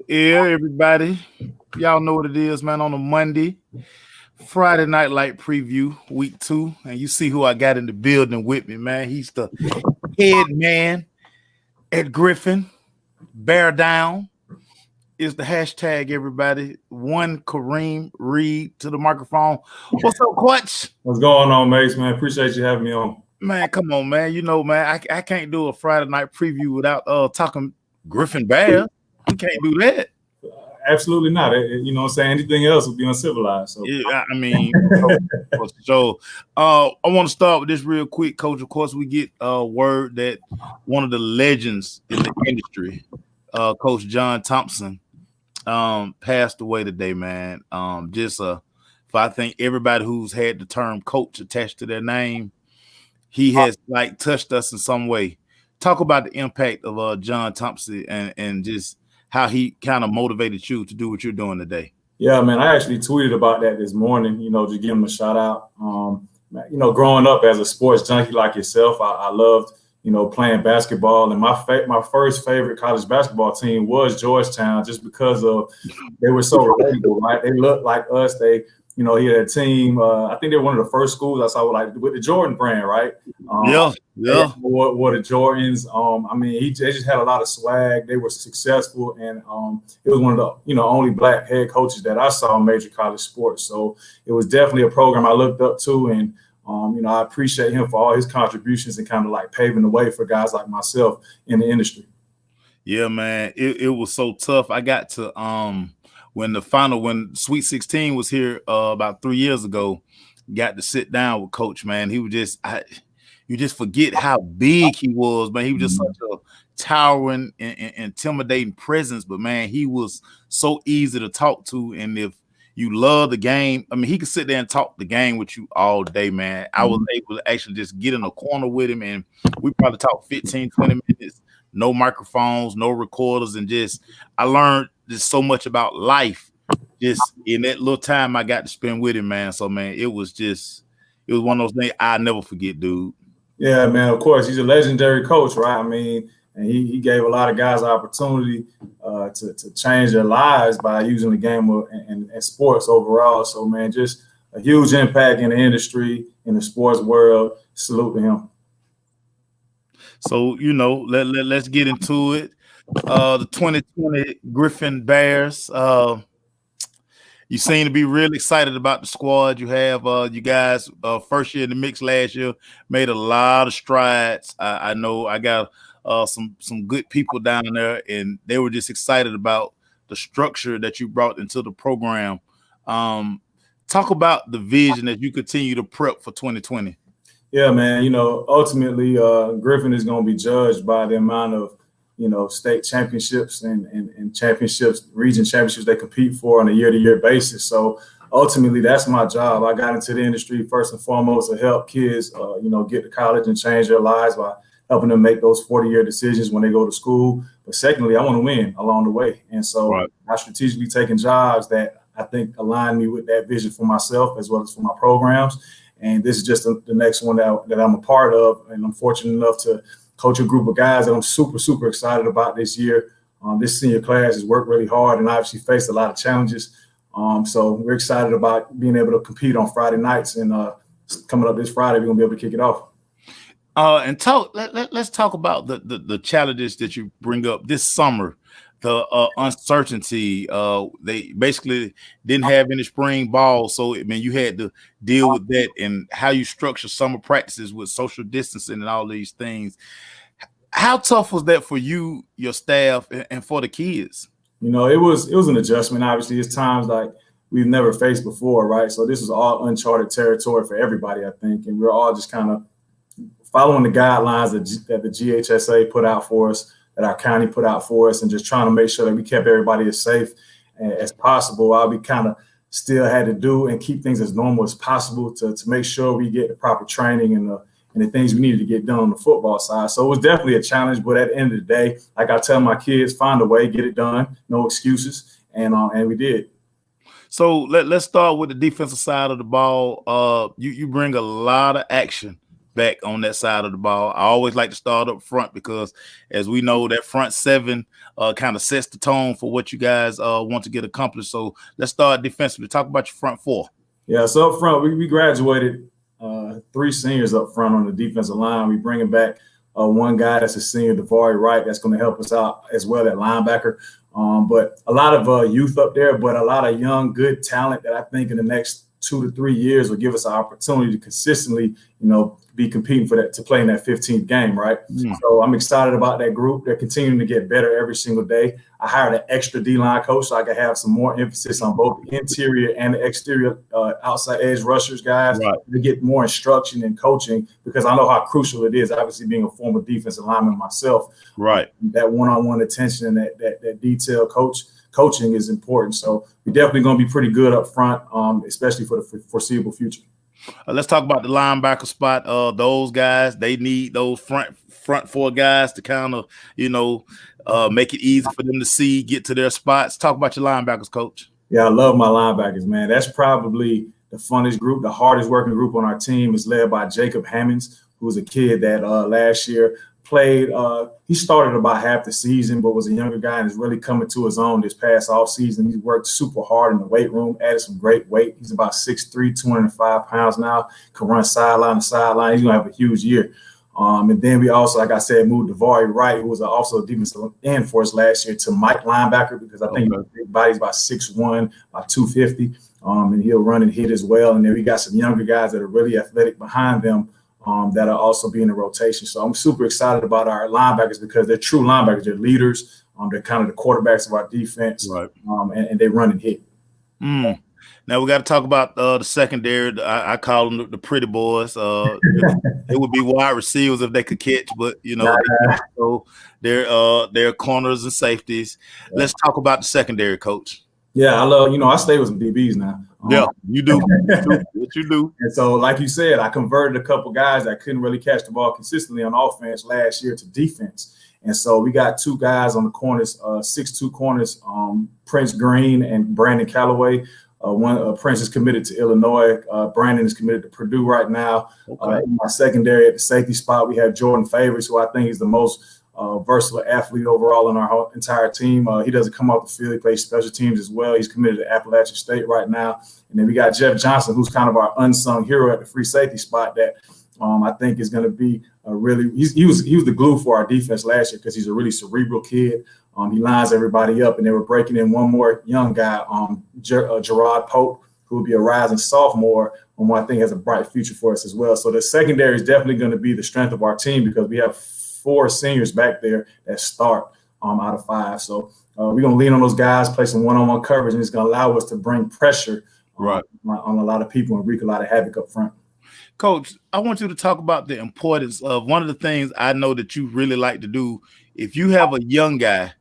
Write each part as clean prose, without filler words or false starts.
Yeah, everybody. Y'all know what it is, man. On a Monday, Friday Night Light preview, week 2. And you see who I got in the building with me, man. He's the head man at Griffin. Bear down is the hashtag, everybody. One Kareem Reed to the microphone. What's up, Coach? What's going on, Mace, man? Appreciate you having me on. Man, come on, man. You know, man, I can't do a Friday night preview without talking Griffin Bears. We can't do that. Absolutely not. You know what I'm saying? Anything else would be uncivilized. So. Yeah, I mean, so I want to start with this real quick, Coach. Of course, we get word that one of the legends in the industry, Coach John Thompson, passed away today, man. If I think everybody who's had the term coach attached to their name, he has like touched us in some way. Talk about the impact of John Thompson and just how he kind of motivated you to do what you're doing today. Yeah, man, I actually tweeted about that this morning, just give him a shout out. Growing up as a sports junkie like yourself, I loved, playing basketball. And my first favorite college basketball team was Georgetown, just because of they were so relatable, right? They looked like us. He had a team. I think they were one of the first schools I saw with the Jordan brand, right? Yeah. Wore the Jordans. They just had a lot of swag. They were successful, and it was one of the only black head coaches that I saw in major college sports. So it was definitely a program I looked up to, and I appreciate him for all his contributions and kind of like paving the way for guys like myself in the industry. Yeah, man, it was so tough. I got to when Sweet 16 was here about 3 years ago, got to sit down with Coach, man. He was you just forget how big he was, man. He was just such a towering and intimidating presence, but man, he was so easy to talk to. And if you love the game, I mean, he could sit there and talk the game with you all day, man. I was able to actually just get in a corner with him, and we probably talked 15, 20 minutes, no microphones, no recorders, and I learned just so much about life just in that little time I got to spend with him, man. So, man, it was one of those things I'll never forget, dude. Yeah, man, of course. He's a legendary coach, right? I mean, and he gave a lot of guys opportunity to change their lives by using the game and sports overall. So, man, just a huge impact in the industry, in the sports world. Salute to him. So, let's get into it. The 2020 Griffin Bears. You seem to be really excited about the squad. You have you guys first year in the mix last year made a lot of strides. I know I got some good people down there, and they were just excited about the structure that you brought into the program. Talk about the vision as you continue to prep for 2020. Yeah, man. Ultimately, Griffin is going to be judged by the amount of state championships and championships, region championships they compete for on a year-to-year basis. So ultimately, that's my job. I got into the industry first and foremost to help kids, get to college and change their lives by helping them make those 40-year decisions when they go to school. But secondly, I want to win along the way. And so I strategically taken jobs that I think align me with that vision for myself as well as for my programs. And this is just the next one that I'm a part of. And I'm fortunate enough to coach a group of guys that I'm super, super excited about this year. This senior class has worked really hard and obviously faced a lot of challenges. So we're excited about being able to compete on Friday nights, and coming up this Friday, we're gonna be able to kick it off. Let's talk about the challenges that you bring up this summer. The uncertainty. They basically didn't have any spring ball, so you had to deal with that and how you structure summer practices with social distancing and all these things. How tough was that for you, your staff, and for the kids? It was an adjustment. Obviously, it's times like we've never faced before, right? So this was all uncharted territory for everybody, I think, and we're all just kind of following the guidelines that the GHSA put out for us, that our county put out for us, and just trying to make sure that we kept everybody as safe as possible. While we kind of still had to do and keep things as normal as possible to make sure we get the proper training and the things we needed to get done on the football side. So it was definitely a challenge, but at the end of the day, like I tell my kids, find a way, get it done, no excuses, and we did. So let's start with the defensive side of the ball. You bring a lot of action back on that side of the ball. I always like to start up front because, as we know, that front seven kind of sets the tone for what you guys want to get accomplished. So let's start defensively. Talk about your front four. Yeah, so up front, we graduated 3 seniors up front on the defensive line. We bringing back one guy that's a senior, Davari Wright, that's going to help us out as well at linebacker. But a lot of youth up there, but a lot of young, good talent that I think in the next 2 to 3 years will give us an opportunity to consistently, be competing for that, to play in that 15th game, right? So I'm excited about that group. They're continuing to get better every single day. I hired an extra D-line coach so I can have some more emphasis on both the interior and the exterior outside edge rushers, guys, to get more instruction and coaching, because I know how crucial it is, obviously being a former defensive lineman myself. Right. That one-on-one attention and that detail coaching is important. So we're definitely going to be pretty good up front, especially for the foreseeable future. Let's talk about the linebacker spot. Those guys, they need those front four guys to kind of, make it easy for them to see, get to their spots. Talk about your linebackers, Coach. Yeah, I love my linebackers, man. That's probably the funnest group, the hardest working group on our team is led by Jacob Hammonds, who's a kid that last year played. He started about half the season, but was a younger guy and is really coming to his own this past off season. He's worked super hard in the weight room, added some great weight. He's about 6'3", 205 pounds now, can run sideline to sideline. He's going to have a huge year. And then we also, like I said, moved Davari Wright, who was also a defensive end for us last year, to Mike linebacker, because I think his big body's about 6'1", about 250, and he'll run and hit as well. And then we got some younger guys that are really athletic behind them, that are also being in rotation. So I'm super excited about our linebackers because they're true linebackers. They're leaders. They're kind of the quarterbacks of our defense, right? And they run and hit. Now we got to talk about the secondary. I call them the pretty boys. It would be wide receivers if they could catch, but so they're corners and safeties. Let's talk about the secondary, Coach. Yeah, I love. I stay with some DBs now. Yeah, you do. What you do. And so, like you said, I converted a couple guys that couldn't really catch the ball consistently on offense last year to defense. And so we got 2 guys on the corners, 6'2" corners, Prince Green and Brandon Callaway. Prince is committed to Illinois. Brandon is committed to Purdue right now. In my secondary at the safety spot, we have Jordan Favors, who I think is the most versatile athlete overall in our whole entire team. He doesn't come off the field. He plays special teams as well. He's committed to Appalachian State right now. And then we got Jeff Johnson, who's kind of our unsung hero at the free safety spot that I think is going to be he was the glue for our defense last year because he's a really cerebral kid. He lines everybody up, and they were breaking in one more young guy, Gerard Pope, who will be a rising sophomore, who I think has a bright future for us as well. So the secondary is definitely going to be the strength of our team because we have 4 seniors back there that start out of 5. So we're going to lean on those guys, play some one-on-one coverage, and it's going to allow us to bring pressure on a lot of people and wreak a lot of havoc up front. Coach, I want you to talk about the importance of one of the things I know that you really like to do. If you have a young guy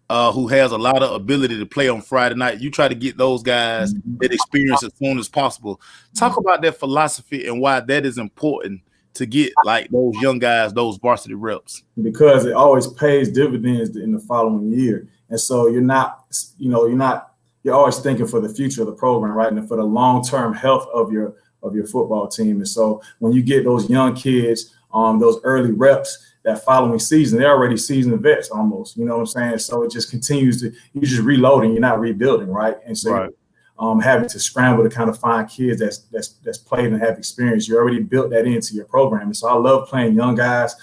who has a lot of ability to play on Friday night, you try to get those guys that experience as soon as possible. Talk about that philosophy and why that is important to get like those young guys, those varsity reps. Because it always pays dividends in the following year. And so you're always thinking for the future of the program, right? And for the long-term health of your football team. And so when you get those young kids, those early reps, that following season, they're already seasoned vets almost, you know what I'm saying? So it just continues you're just reloading, you're not rebuilding, right? And so having to scramble to kind of find kids that's played and have experience, you already built that into your program. And so I love playing young guys.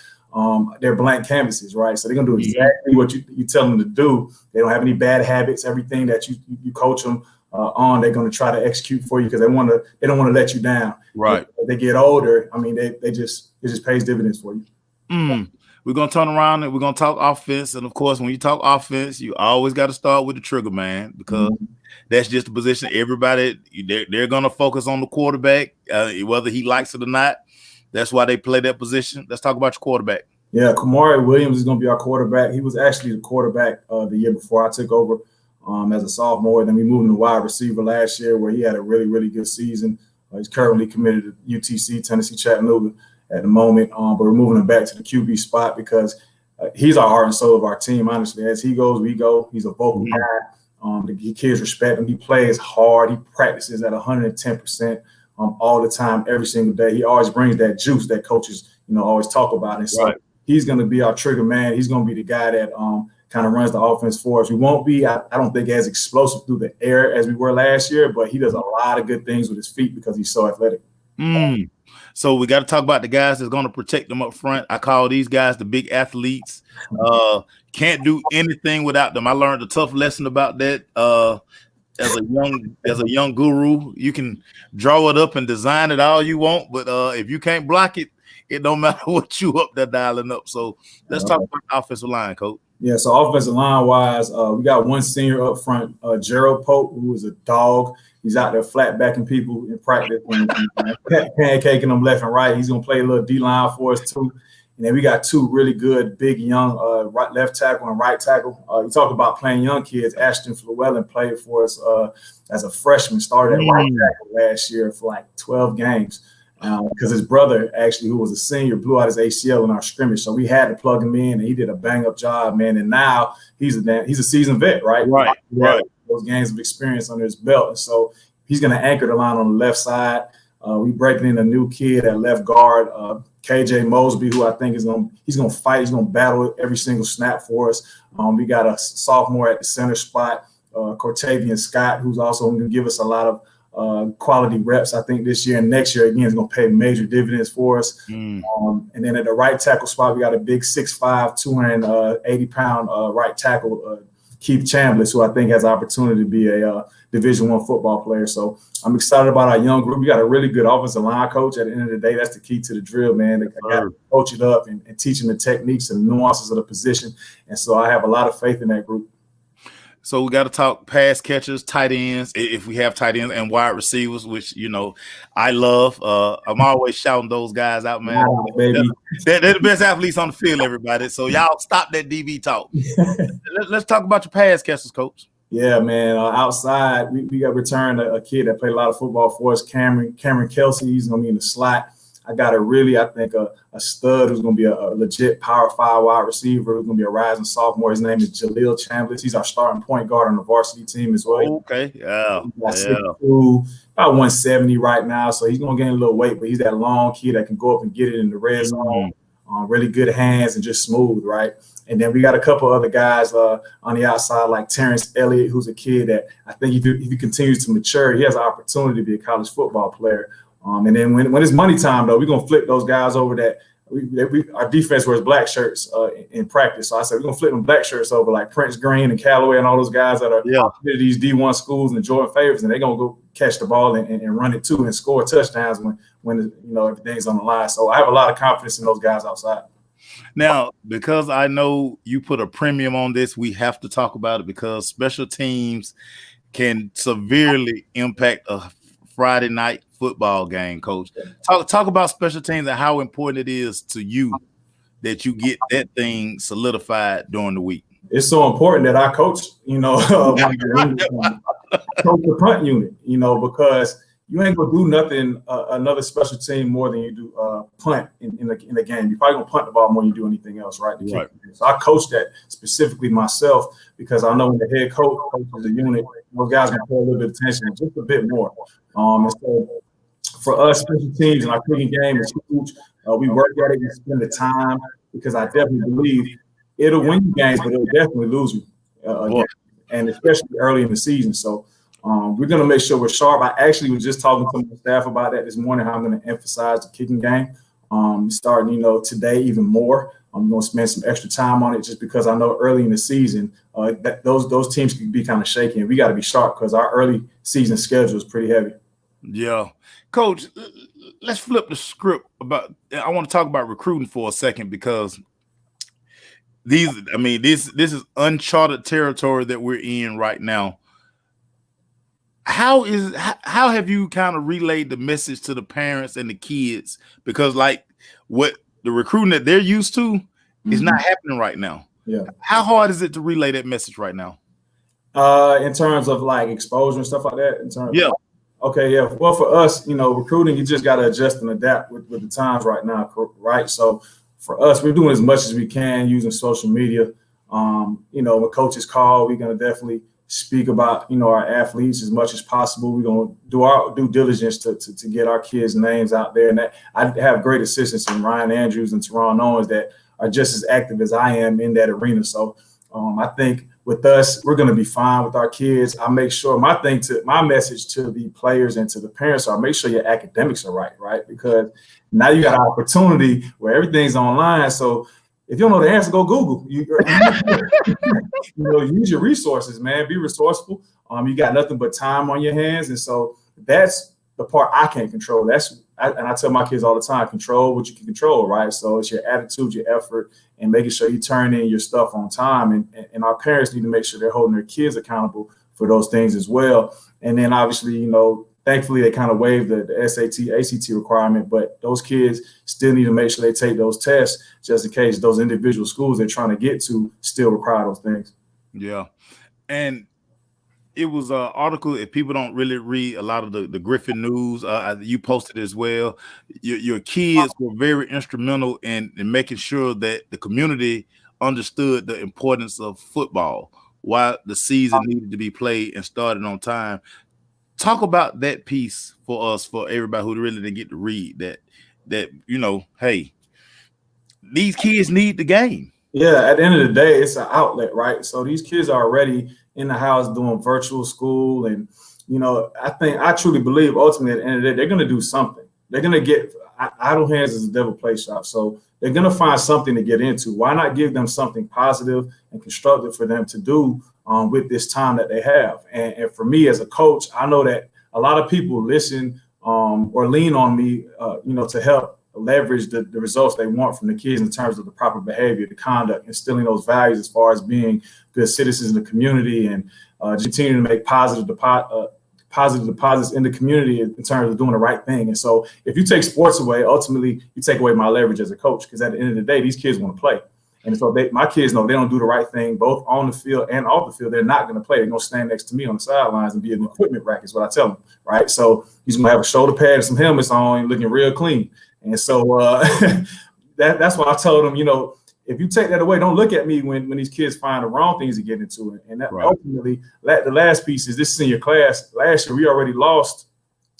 They're blank canvases, right? So they're gonna do exactly what you tell them to do. They don't have any bad habits. Everything that you coach them on, they're gonna try to execute for you because they don't want to let you down. Right. As they get older, I mean, it just pays dividends for you. We're going to turn around and we're going to talk offense. And, of course, when you talk offense, you always got to start with the trigger man because that's just the position. Everybody, they're going to focus on the quarterback, whether he likes it or not. That's why they play that position. Let's talk about your quarterback. Yeah, Kamari Williams is going to be our quarterback. He was actually the quarterback the year before I took over as a sophomore. Then we moved him to wide receiver last year where he had a really, really good season. He's currently committed to UTC, Tennessee Chattanooga at the moment, but we're moving him back to the QB spot because he's our heart and soul of our team, honestly. As he goes, we go. He's a vocal guy. The kids respect him. He plays hard. He practices at 110%. all the time, every single day. He always brings that juice that coaches, always talk about. And so he's going to be our trigger man. He's going to be the guy that kind of runs the offense for us. We won't be, I don't think, as explosive through the air as we were last year, but he does a lot of good things with his feet because he's so athletic. So we got to talk about the guys that's going to protect them up front. I call these guys the big athletes. Can't do anything without them. I learned a tough lesson about that as a young guru. You can draw it up and design it all you want, but if you can't block it, it don't matter what you up there dialing up. So let's talk about the offensive line, Coach. Yeah, so offensive line-wise, we got one senior up front, Gerald Pope, who is a dog. He's out there flat backing people in practice and pancaking them left and right. He's going to play a little D-line for us too. And then we got two really good, big, young left tackle and right tackle. You talk about playing young kids. Ashton Llewellyn played for us as a freshman, started at right tackle last year for like 12 games. Because his brother, actually, who was a senior, blew out his ACL in our scrimmage. So we had to plug him in, and he did a bang-up job, man. And now he's a seasoned vet, right? Right. Those games of experience under his belt. And so he's going to anchor the line on the left side. We breaking in a new kid at left guard, KJ Mosby, who I think he's going to fight. He's going to battle every single snap for us. We got a sophomore at the center spot, Cortavian Scott, who's also going to give us a lot of quality reps, I think, this year and next year. Again, is going to pay major dividends for us. And then at the right tackle spot, we got a big 6'5", 280-pound right tackle, Keith Chambliss, who I think has opportunity to be a Division I football player. So I'm excited about our young group. We got a really good offensive line coach. At the end of the day, that's the key to the drill, man. I got to coach it up and teach them the techniques and nuances of the position. And so I have a lot of faith in that group. So we got to talk pass catchers, tight ends, if we have tight ends, and wide receivers, which, I love. I'm always shouting those guys out, man. Baby. They're the best athletes on the field, everybody. So y'all stop that DB talk. Let's talk about your pass catchers, Coach. Yeah, man. Outside, we got returned a kid that played a lot of football for us, Cameron Kelsey. He's going to be in the slot. I got a stud who's going to be a legit Power 5 wide receiver who's going to be a rising sophomore. His name is Jaleel Chambliss. He's our starting point guard on the varsity team as well. Okay, yeah. About 170 right now, so he's going to gain a little weight, but he's that long kid that can go up and get it in the red zone. Really good hands and just smooth, right? And then we got a couple other guys on the outside like Terrence Elliott, who's a kid that I think if he continues to mature, he has an opportunity to be a college football player. And then when it's money time, though, we're going to flip those guys over that our defense wears black shirts in practice. So I said, we're going to flip them black shirts over like Prince Green and Callaway and all those guys that are these D1 schools and Jordan Favors, and they're going to go catch the ball and run it too and score touchdowns when everything's on the line. So I have a lot of confidence in those guys outside. Now, because I know you put a premium on this, we have to talk about it because special teams can severely impact a Friday night football game, Coach. Talk about special teams and how important it is to you that you get that thing solidified during the week. It's so important that I coach, coach the punt unit, because you ain't gonna do nothing another special team more than you do punt in the game. You're probably gonna punt the ball more than you do anything else, right? So I coach that specifically myself because I know when the head coach coaches a unit, those guys gonna pay a little bit of attention, just a bit more. And so for us, special teams and our kicking game is huge. We work at it, we spend the time because I definitely believe it'll win you games, but it'll definitely lose you, and especially early in the season. So we're going to make sure we're sharp. I actually was just talking to my staff about that this morning, how I'm going to emphasize the kicking game, starting, today even more. I'm going to spend some extra time on it just because I know early in the season that those teams can be kind of shaky, and we got to be sharp because our early season schedule is pretty heavy. Yeah. Coach, let's flip the script I want to talk about recruiting for a second because this is uncharted territory that we're in right now. How have you kind of relayed the message to the parents and the kids? Because like what the recruiting that they're used to is not happening right now. Yeah. How hard is it to relay that message right now? In terms of like exposure and stuff like that? Okay, yeah. Well, for us, recruiting, you just got to adjust and adapt with the times right now, right? So for us, we're doing as much as we can using social media. When coaches call, we're going to definitely speak about, our athletes as much as possible. We're going to do our due diligence to get our kids' names out there. And that, I have great assistants in Ryan Andrews and Teron Owens that are just as active as I am in that arena. So I think with us, we're going to be fine with our kids. I make sure my message to the players and to the parents are make sure your academics are right? Because now you got an opportunity where everything's online. So if you don't know the answer, go Google. Use your resources, man. Be resourceful. You got nothing but time on your hands, and so that's the part I can't control. And I tell my kids all the time: control what you can control, right? So it's your attitude, your effort, and making sure you turn in your stuff on time. And our parents need to make sure they're holding their kids accountable for those things as well. And then obviously, thankfully, they kind of waived the SAT, ACT requirement, but those kids still need to make sure they take those tests just in case those individual schools they're trying to get to still require those things. Yeah. And it was an article, if people don't really read a lot of the Griffin news, you posted as well. Your kids were very instrumental in making sure that the community understood the importance of football, why the season needed to be played and started on time. Talk about that piece for us, for everybody who really didn't get to read that, hey, these kids need the game. Yeah, at the end of the day, it's an outlet, right? So these kids are already in the house doing virtual school. And, I truly believe ultimately at the end of the day, they're going to do something. They're going to get idle hands is a devil play shop. So they're going to find something to get into. Why not give them something positive and constructive for them to do with this time that they have? And for me as a coach, I know that a lot of people listen or lean on me, to help leverage the results they want from the kids in terms of the proper behavior, the conduct, instilling those values as far as being good citizens in the community and continuing to make positive deposits in the community in terms of doing the right thing. And so if you take sports away, ultimately you take away my leverage as a coach, because at the end of the day, these kids want to play. And so my kids know they don't do the right thing, both on the field and off the field. They're not going to play. They're going to stand next to me on the sidelines and be an equipment rack is what I tell them, right? So he's going to have a shoulder pad and some helmets on, looking real clean. And so that's why I told them, if you take that away, don't look at me when these kids find the wrong things to get into it. And that ultimately, the last piece is this senior class. Last year, we already lost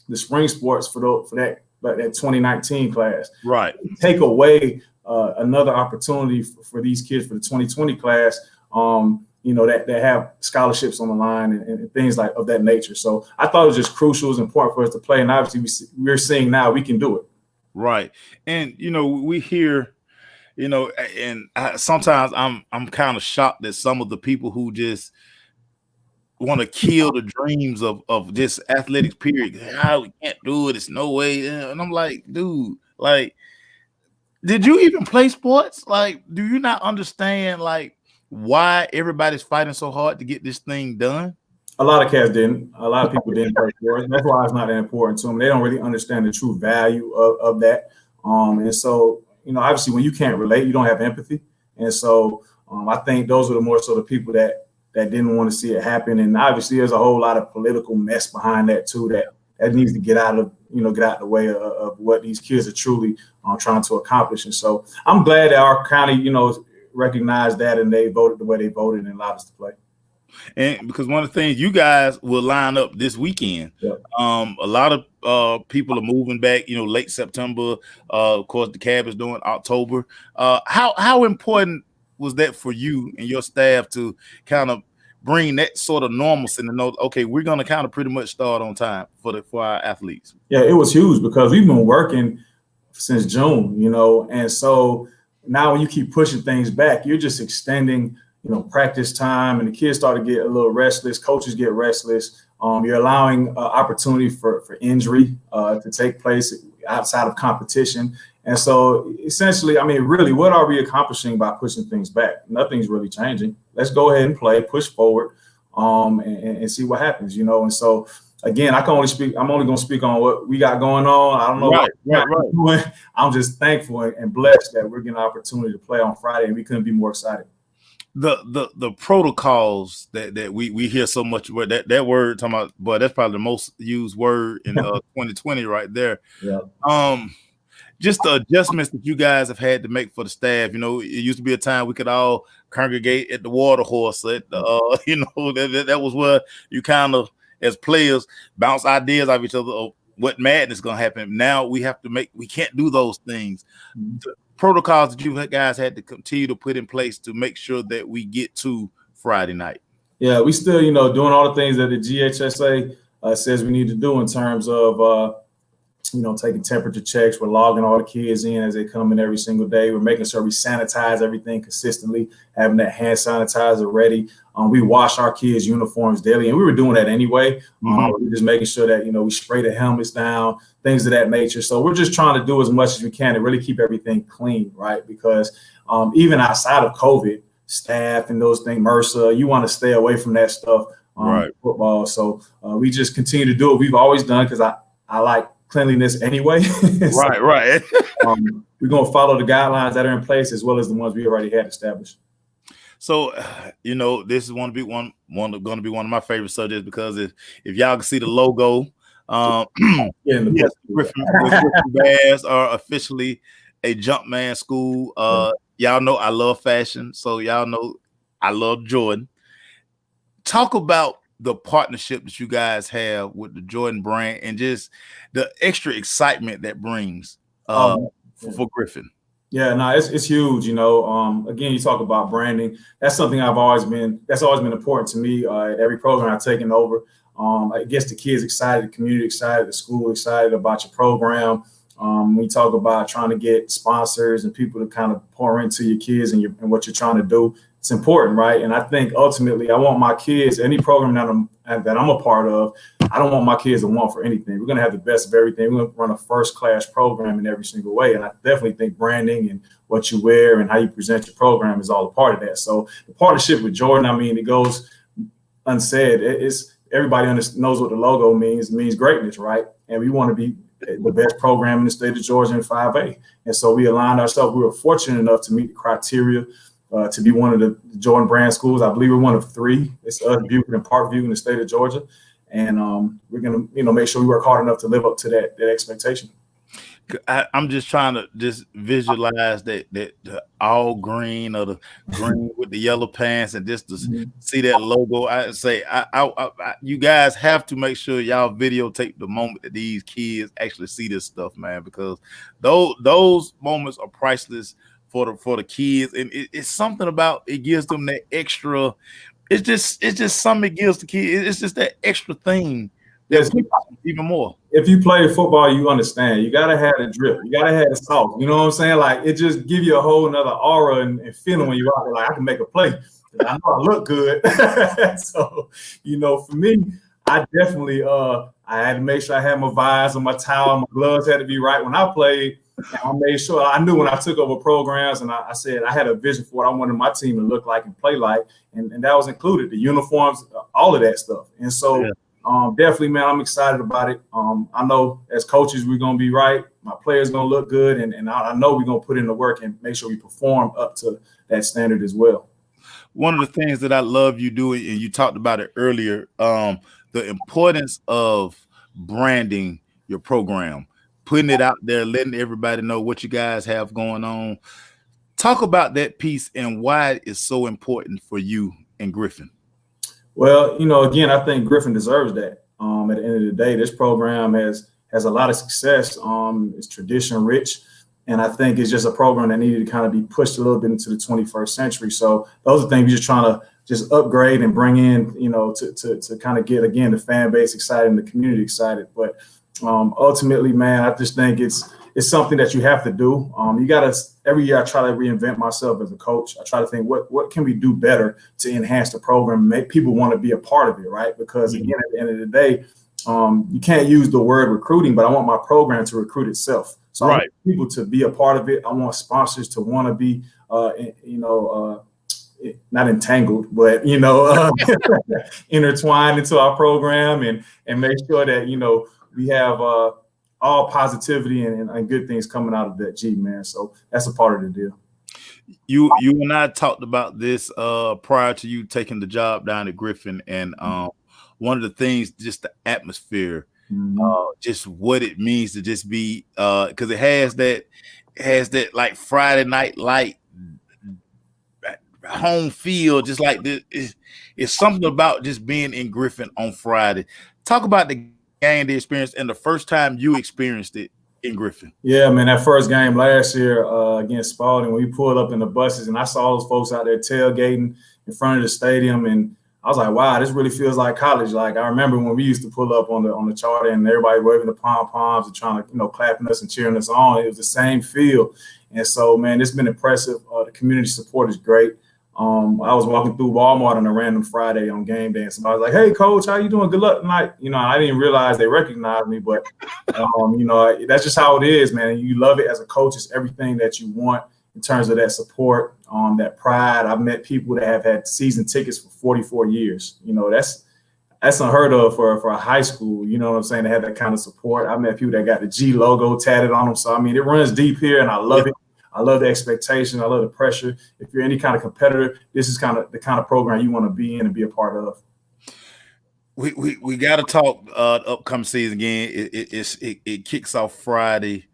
the spring sports for that 2019 class. Right. Take away another opportunity for these kids for the 2020 class, that have scholarships on the line and things like of that nature. So I thought it was just crucial. It was important for us to play. And obviously we're seeing now we can do it. Right. And, we hear, and sometimes I'm kind of shocked that some of the people who just want to kill the dreams of this athletics period. We can't do it. It's no way. And I'm like, dude, did you even play sports? Do you not understand, why everybody's fighting so hard to get this thing done? A lot of cats didn't. A lot of people didn't play sports. That's why it's not that important to them. They don't really understand the true value of that. And so, obviously, when you can't relate, you don't have empathy. And so I think those are the more so the people that didn't want to see it happen. And obviously, there's a whole lot of political mess behind that, too, that needs to get out of the way of what these kids are truly trying to accomplish. And so I'm glad that our county, recognized that and they voted the way they voted and allowed us to play. And because one of the things you guys will line up this weekend, a lot of people are moving back, late September. Of course, the Cab is doing October. How important was that for you and your staff to kind of bring that sort of normalcy to know, okay, we're going to kind of pretty much start on time for our athletes? Yeah, it was huge because we've been working since June, and so now when you keep pushing things back, you're just extending practice time, and the kids start to get a little restless. Coaches get restless. You're allowing opportunity for injury to take place outside of competition. And so essentially, really, what are we accomplishing by pushing things back? Nothing's really changing. Let's go ahead and play, push forward, and see what happens, And so, again, I'm only going to speak on what we got going on. I don't know what we're doing. I'm just thankful and blessed that we're getting an opportunity to play on Friday, and we couldn't be more excited. The protocols that we hear so much, where that word talking about, boy, that's probably the most used word in 2020 right there. Yeah. just the adjustments that you guys have had to make for the staff. You know, it used to be a time we could all congregate at the Water Horse. At the, you know, that was where you kind of, as players, bounce ideas off each other. Of what madness is going to happen. Now we can't do those things. The protocols that you guys had to continue to put in place to make sure that we get to Friday night. Yeah, we still, you know, doing all the things that the GHSA says we need to do in terms of, you know, taking temperature checks. We're logging all the kids in as they come in every single day. We're making sure we sanitize everything consistently, having that hand sanitizer ready. We wash our kids' uniforms daily, and we were doing that anyway. We're just making sure that, you know, we spray the helmets down, things of that nature. So we're just trying to do as much as we can to really keep everything clean, right? Because even outside of COVID, staff and those things, MRSA, you want to stay away from that stuff. Right. Football. So we just continue to do what we've always done, because I like cleanliness anyway. So, right. We're going to follow the guidelines that are in place as well as the ones we already had established. So, you know, this is going to be one of my favorite subjects, because if y'all can see the logo, yes, Griffin Bears are officially a Jumpman school. Y'all know I love fashion, so y'all know I love Jordan. Talk about the partnership that you guys have with the Jordan brand and just the extra excitement that brings for Griffin. Yeah, no, it's huge. You know, again, you talk about branding. That's something that's always been important to me at every program I've taken over. It gets the kids excited, the community excited, the school excited about your program. We talk about trying to get sponsors and people to kind of pour into your kids and what you're trying to do. It's important, right? And I think ultimately, I want my kids, any program that I'm a part of, I don't want my kids to want for anything. We're going to have the best of everything. We're going to run a first-class program in every single way. And I definitely think branding and what you wear and how you present your program is all a part of that. So the partnership with Jordan, I mean, it goes unsaid. Everybody knows what the logo means. It means greatness, right? And we want to be the best program in the state of Georgia in 5A. And so we aligned ourselves. We were fortunate enough to meet the criteria to be one of the Jordan brand schools. I believe we're one of 3. It's us, Beaufort, and Parkview in the state of Georgia. And we're going to, you know, make sure we work hard enough to live up to that expectation. I'm just trying to just visualize that the all green, or the green with the yellow pants, and just to see that logo. I say, you guys have to make sure y'all videotape the moment that these kids actually see this stuff, man, because those moments are priceless for the kids, and it's something about it gives them that extra. It's just something it gives the kids. It's just that extra thing. Yes, even more. If you play football, you understand. You gotta have the drip. You gotta have the sauce. You know what I'm saying? Like, it just give you a whole nother aura and feeling when you're out there. Like, I can make a play. I know I look good. So, you know, for me, I definitely I had to make sure I had my visor, my towel, my gloves had to be right when I played. And I made sure I knew when I took over programs, and I said I had a vision for what I wanted my team to look like and play like, and that was included, the uniforms, all of that stuff. And so definitely, man, I'm excited about it. I know as coaches, we're going to be right. My players going to look good, and I know we're going to put in the work and make sure we perform up to that standard as well. One of the things that I love you doing, and you talked about it earlier, the importance of branding your program, putting it out there, letting everybody know what you guys have going on. Talk about that piece and why it is so important for you and Griffin. Well, you know, again, I think Griffin deserves that. At the end of the day, this program has a lot of success. It's tradition rich, and I think it's just a program that needed to kind of be pushed a little bit into the 21st century. So those are things we're just trying to just upgrade and bring in, you know, to kind of get, again, the fan base excited and the community excited. But ultimately, man, I just think it's something that you have to do. You got to, every year I try to reinvent myself as a coach. I try to think what can we do better to enhance the program and make people want to be a part of it, right? Because again, at the end of the day, you can't use the word recruiting, but I want my program to recruit itself. So I want people to be a part of it. I want sponsors to want to be, not entangled, but, you know, intertwined into our program and make sure that, you know, we have all positivity and good things coming out of that G, man. So that's a part of the deal. You and I talked about this prior to you taking the job down at Griffin, and one of the things, just the atmosphere just what it means to just be because it has that like Friday night light home field, just like this. It's something about just being in Griffin on Friday. Talk about the game, the experience, and the first time you experienced it in Griffin. Yeah, man, that first game last year against Spalding, when we pulled up in the buses and I saw those folks out there tailgating in front of the stadium, and I was like, wow, this really feels like college. Like I remember when we used to pull up on the charter and everybody waving the pom-poms and trying to, clapping us and cheering us on. It was the same feel. And so, man, it's been impressive. The community support is great. I was walking through Walmart on a random Friday on game day, and somebody was like, "Hey, coach, how you doing? Good luck tonight." I didn't realize they recognized me, but that's just how it is, man. You love it as a coach. It's everything that you want in terms of that support, that pride. I've met people that have had season tickets for 44 years. That's unheard of for a high school. You know what I'm saying? To have that kind of support. I've met people that got the G logo tatted on them. So I mean, it runs deep here, and I love it. I love the expectation. I love the pressure. If you're any kind of competitor, this is kind of the kind of program you want to be in and be a part of. We got to talk upcoming season again. It kicks off Friday.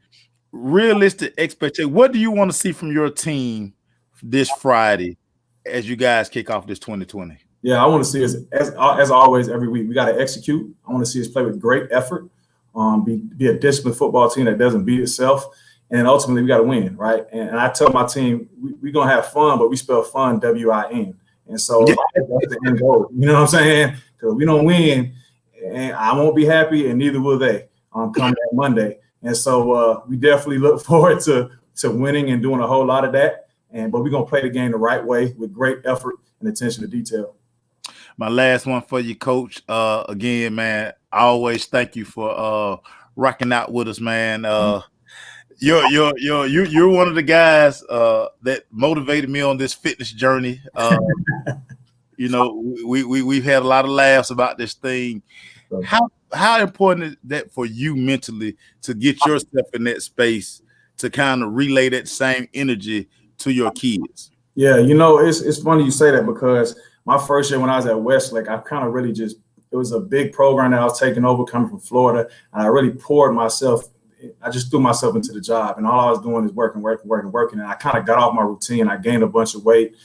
Realistic expectation. What do you want to see from your team this Friday as you guys kick off this 2020? Yeah, I want to see us as always every week. We got to execute. I want to see us play with great effort. Be a disciplined football team that doesn't beat itself. And ultimately, we got to win, right? And I tell my team, we're going to have fun, but we spell fun W-I-N. And so that's the end goal. You know what I'm saying? Because we don't win, and I won't be happy, and neither will they come that Monday. And so we definitely look forward to winning and doing a whole lot of that. But we're going to play the game the right way with great effort and attention to detail. My last one for you, Coach. Again, man, I always thank you for rocking out with us, man. You're one of the guys that motivated me on this fitness journey. We've had a lot of laughs about this thing. How important is that for you mentally to get yourself in that space to kind of relay that same energy to your kids? Yeah, it's funny you say that because my first year when I was at Westlake, I kind of really it was a big program that I was taking over coming from Florida, and I really poured myself. I just threw myself into the job, and all I was doing is working. And I kind of got off my routine. I gained a bunch of weight.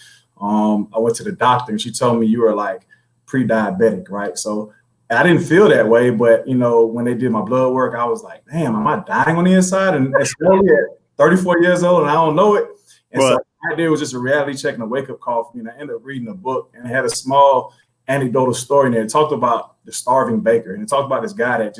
I went to the doctor, and she told me you were like pre-diabetic, right? So I didn't feel that way, but when they did my blood work, I was like, damn, am I dying on the inside? And slowly at 34 years old, and I don't know it. And so right there was just a reality check and a wake-up call for me. And I ended up reading a book, and it had a small anecdotal story in there. It talked about the starving baker, and it talked about this guy that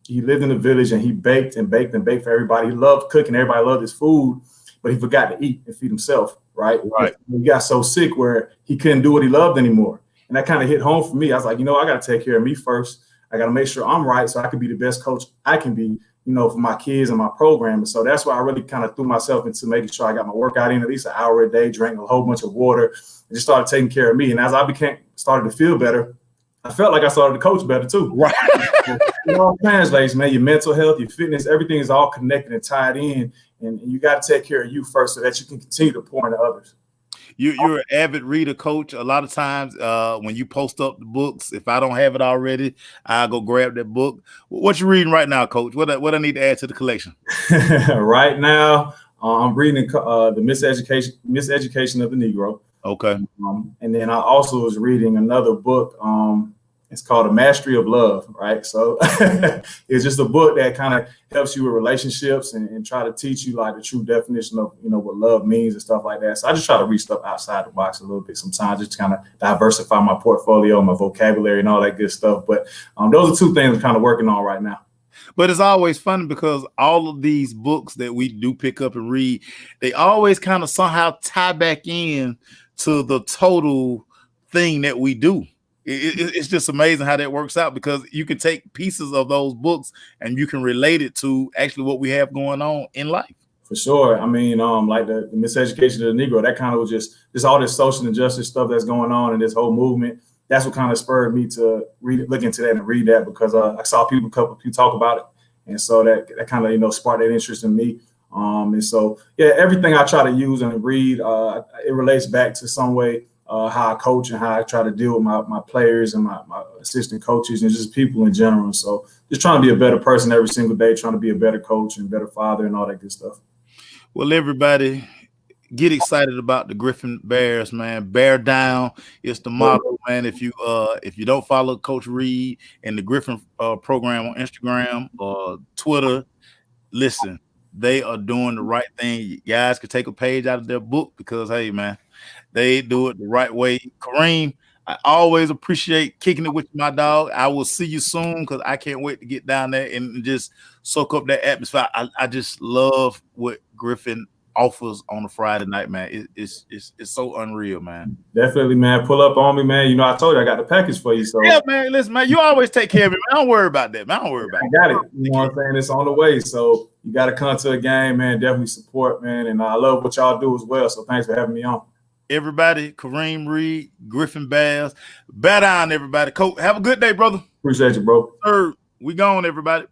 he lived in the village and he baked and baked and baked for everybody. He loved cooking. Everybody loved his food, but he forgot to eat and feed himself, right? Right. He got so sick where he couldn't do what he loved anymore. And that kind of hit home for me. I was like, I got to take care of me first. I got to make sure I'm right so I can be the best coach I can be, for my kids and my program. And so that's why I really kind of threw myself into making sure I got my workout in at least an hour a day, drank a whole bunch of water, and just started taking care of me. And as I started to feel better, I felt like I started to coach better too. Right. It all translates, man. Your mental health, your fitness, everything is all connected and tied in. And you got to take care of you first so that you can continue to pour into others. You're an avid reader, Coach. A lot of times when you post up the books, if I don't have it already, I'll go grab that book. What you reading right now, Coach? What I need to add to the collection? Right now, I'm reading the Miseducation of the Negro. Okay. And then I also was reading another book. It's called A Mastery of Love, right? So it's just a book that kind of helps you with relationships and try to teach you like the true definition of, what love means and stuff like that. So I just try to read stuff outside the box a little bit sometimes, just to kind of diversify my portfolio, my vocabulary and all that good stuff. But those are two things I'm kind of working on right now. But it's always fun because all of these books that we do pick up and read, they always kind of somehow tie back in to the total thing that we do. It's just amazing how that works out because you can take pieces of those books and you can relate it to actually what we have going on in life. For sure. I mean, like the Miseducation of the Negro, that kind of was just all this social injustice stuff that's going on in this whole movement. That's what kind of spurred me to look into that and read that because I saw people talk about it. And so that kind of, sparked that interest in me. And so, yeah, everything I try to use and read, it relates back to some way how I coach and how I try to deal with my players and my assistant coaches and just people in general. So just trying to be a better person every single day, trying to be a better coach and better father and all that good stuff. Well, everybody, get excited about the Griffin Bears, man. Bear down. It's the motto, man. If you don't follow Coach Reed and the Griffin program on Instagram or Twitter, listen, they are doing the right thing. You guys could take a page out of their book because, hey, man, they do it the right way. Kareem, I always appreciate kicking it with you, my dog. I will see you soon because I can't wait to get down there and just soak up that atmosphere. I just love what Griffin offers on a Friday night, man. It's so unreal, man. Definitely, man. Pull up on me, man. You know, I told you I got the package for you. So yeah, man. Listen, man, you always take care of me, man. Don't worry about that, man. Don't worry about it. I got it. You know what I'm saying? It's on the way. So you got to come to a game, man. Definitely support, man. And I love what y'all do as well. So thanks for having me on. Everybody, Kareem Reed, Griffin Bears. Bear down, everybody. Coach, have a good day, brother. Appreciate you, bro. Sir, we gone, everybody.